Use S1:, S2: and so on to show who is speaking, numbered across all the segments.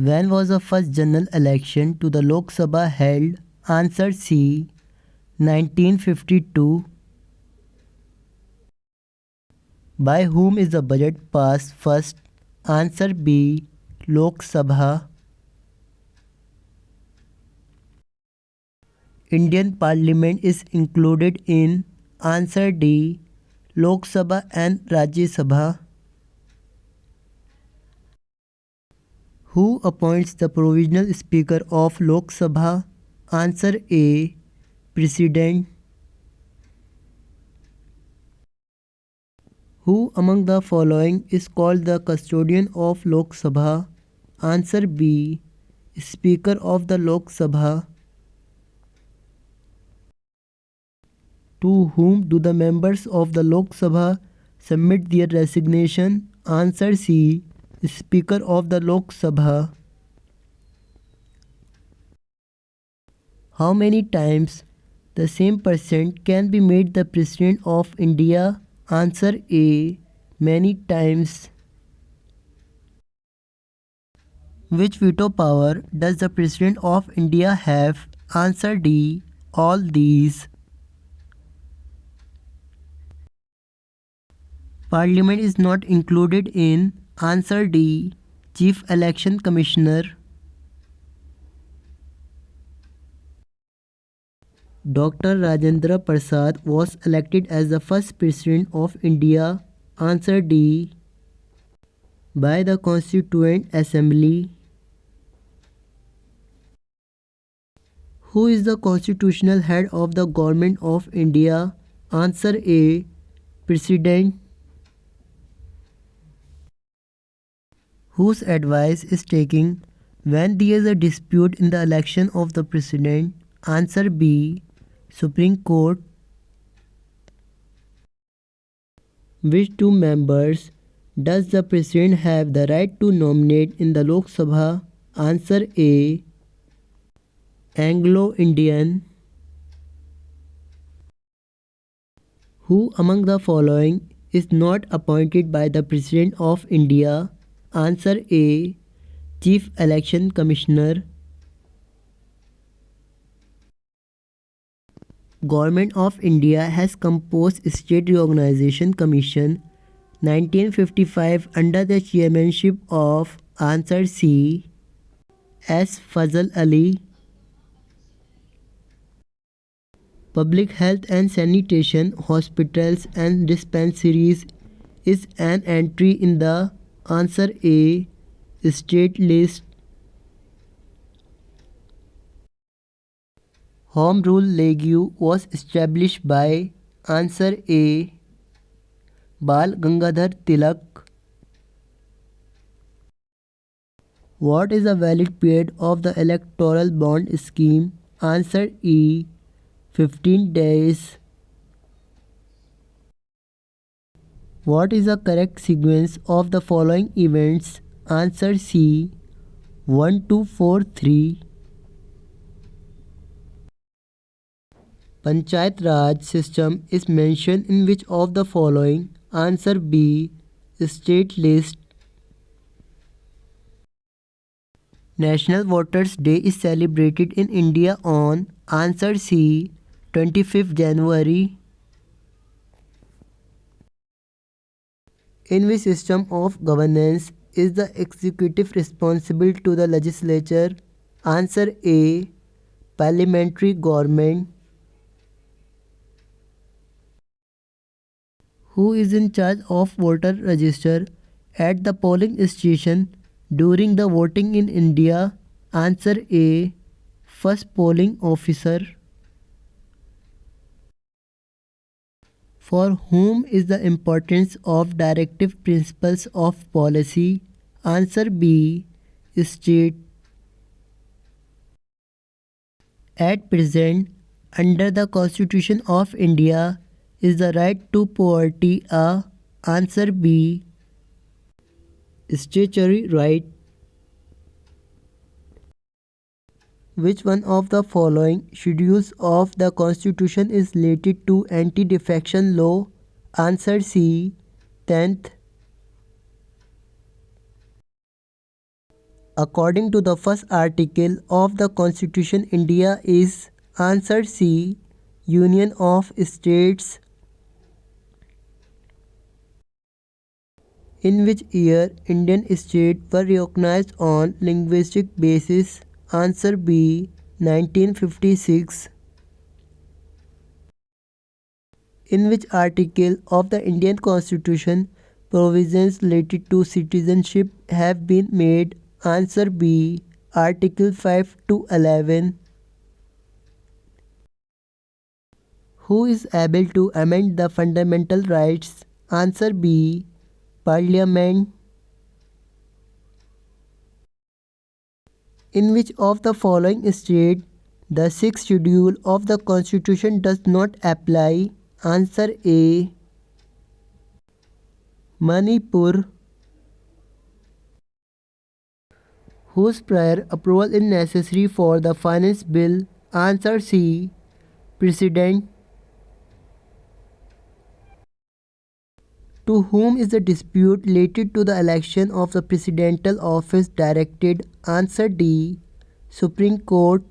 S1: When was the first general election to the Lok Sabha held? Answer C. 1952. By whom is the budget passed first? Answer B. Lok Sabha. Indian Parliament is included in? Answer D. Lok Sabha and Rajya Sabha. Who appoints the provisional speaker of Lok Sabha? Answer A. President. Who among the following is called the custodian of Lok Sabha? Answer B. Speaker of the Lok Sabha. To whom do the members of the Lok Sabha submit their resignation? Answer C. Speaker of the Lok Sabha. How many times the same person can be made the President of India? Answer A. Many times. Which veto power does the President of India have? Answer D. All these. Parliament is not included in? Answer D. Chief Election Commissioner. Dr. Rajendra Prasad was elected as the first President of India. Answer D. By the Constituent Assembly. Who is the constitutional head of the Government of India? Answer A. President. Whose advice is taken when there is a dispute in the election of the President? Answer B. Supreme Court. Which two members does the President have the right to nominate in the Lok Sabha? Answer A. Anglo-Indian. Who among the following is not appointed by the President of India? Answer A. Chief Election Commissioner. Government of India has composed State Reorganization Commission 1955 under the chairmanship of? Answer C. S. Fazal Ali. Public health and sanitation, hospitals and dispensaries is an entry in the? Answer A. State list. Home Rule League was established by? Answer A. Bal Gangadhar Tilak. What is the valid period of the electoral bond scheme? Answer E. 15 days. What is the correct sequence of the following events? Answer C. 1, 2, 4, 3. Panchayat Raj system is mentioned in which of the following? Answer B. State list. National Voters' Day is celebrated in India on? Answer C. 25th January. In which system of governance is the executive responsible to the legislature? Answer A. Parliamentary government. Who is in charge of voter register at the polling station during the voting in India? Answer A. First polling officer. For whom is the importance of directive principles of policy? Answer B. State. At present, under the Constitution of India, is the right to poverty a? Answer B. Statutory right. Which one of the following schedules of the Constitution is related to anti-defection law? Answer C. 10th. according to the first article of the Constitution, India is answer C. Union of States. In which year Indian states were recognized on linguistic basis? Answer B. 1956. In which article of the Indian Constitution provisions related to citizenship have been made? Answer B. Article 5 to 11. Who is able to amend the fundamental rights? Answer B. Parliament. In which of the following state the sixth schedule of the Constitution does not apply? Answer A. Manipur. Whose prior approval is necessary for the finance bill? Answer C. President. To whom is the dispute related to the election of the presidential office directed? Answer D. Supreme Court.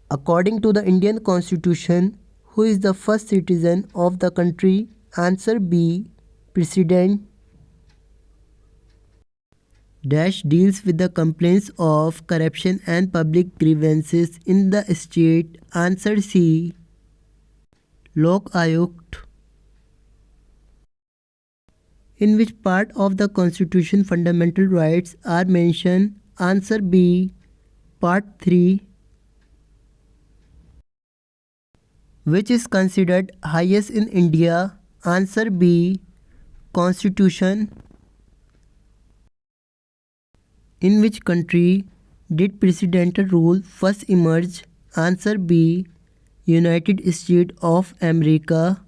S1: According to the Indian Constitution, who is the first citizen of the country? Answer B. President. Dash deals with the complaints of corruption and public grievances in the state. Answer C. Lok Ayukt. In which part of the Constitution fundamental rights are mentioned? Answer B. Part 3. Which is considered highest in India? Answer B. Constitution. In which country did presidential rule first emerge? Answer B. United States of America.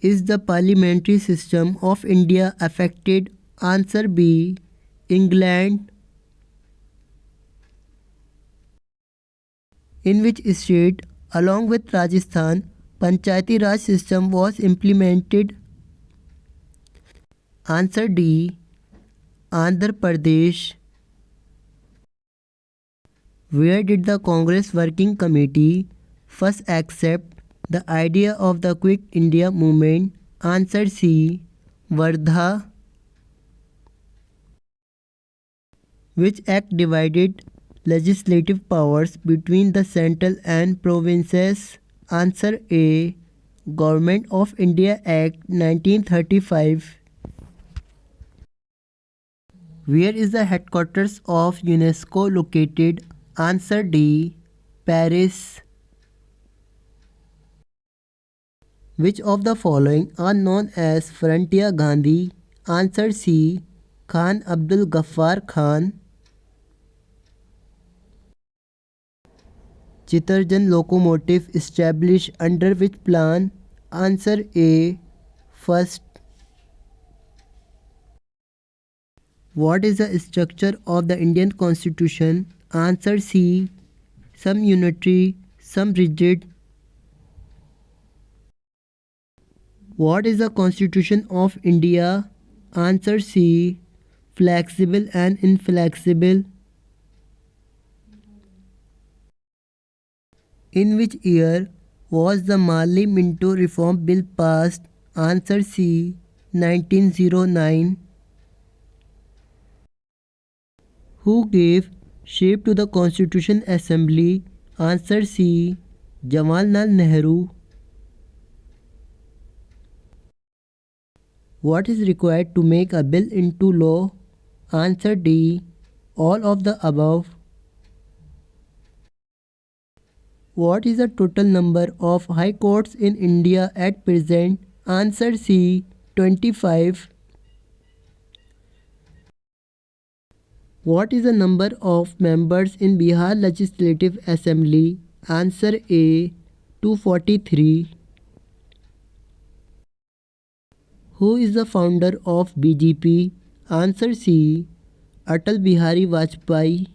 S1: Is the parliamentary system of India affected? Answer B. England. In which state, along with Rajasthan, Panchayati Raj system was implemented? Answer D. Andhra Pradesh. Where did the Congress Working Committee first accept the idea of the Quick India Movement? Answer C. Wardha. Which act divided legislative powers between the central and provinces? Answer A. Government of India Act 1935. Where is the headquarters of UNESCO located? Answer D. Paris. Which of the following are known as Frontier Gandhi? Answer C. Khan Abdul Ghaffar Khan. Chitarjan locomotive established under which plan? Answer A. First. What is the structure of the Indian Constitution? Answer C. Some unitary, some rigid. What is the Constitution of India? Answer C. Flexible and inflexible. In which year was the Marley-Minto Reform Bill passed? Answer C. 1909. Who gave shape to the Constitution Assembly? Answer C. Jawaharlal Nehru. What is required to make a bill into law? Answer D. All of the above. What is the total number of high courts in India at present? Answer C. 25. What is the number of members in Bihar Legislative Assembly? Answer A. 243. Who is the founder of BJP? Answer C. Atal Bihari Vajpayee.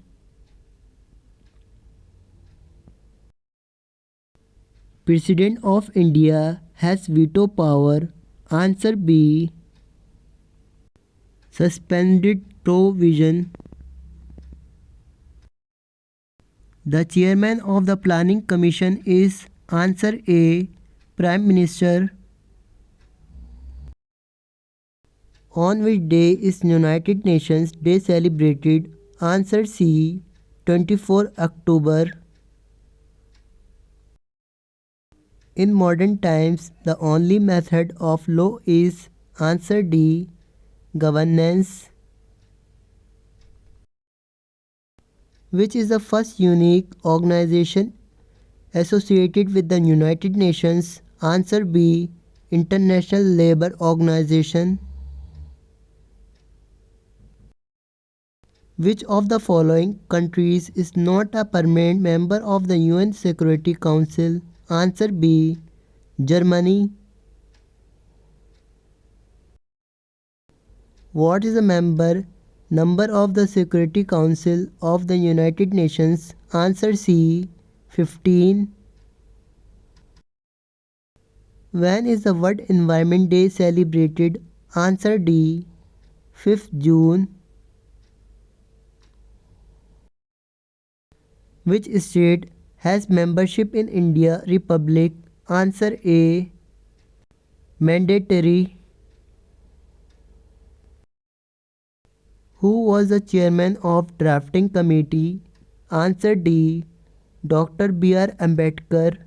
S1: President of India has veto power. Answer B. Suspended provision. The chairman of the Planning Commission is answer A. Prime Minister. On which day is United Nations Day celebrated? Answer C. 24 October. In modern times, the only method of law is answer D. Governance. Which is the first unique organization associated with the United Nations? Answer B. International Labour Organization. Which of the following countries is not a permanent member of the UN Security Council? Answer B. Germany. What is the number of the Security Council of the United Nations? Answer C. 15. When is the World Environment Day celebrated? Answer D. 5th June. Which state has membership in India Republic? Answer A. Mandatory. Who was the chairman of drafting committee? Answer D. Dr. B.R. Ambedkar.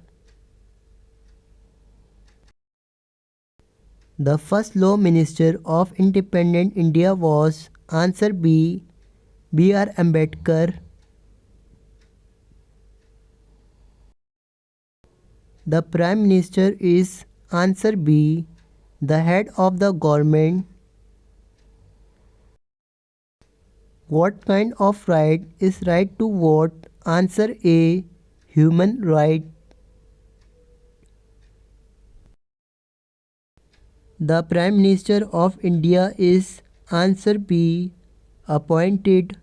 S1: The first law minister of independent India was answer B. B.R. Ambedkar. The prime minister is answer B. The head of the government. What kind of right is right to vote? Answer A. Human right. The Prime Minister of India is answer B. Appointed.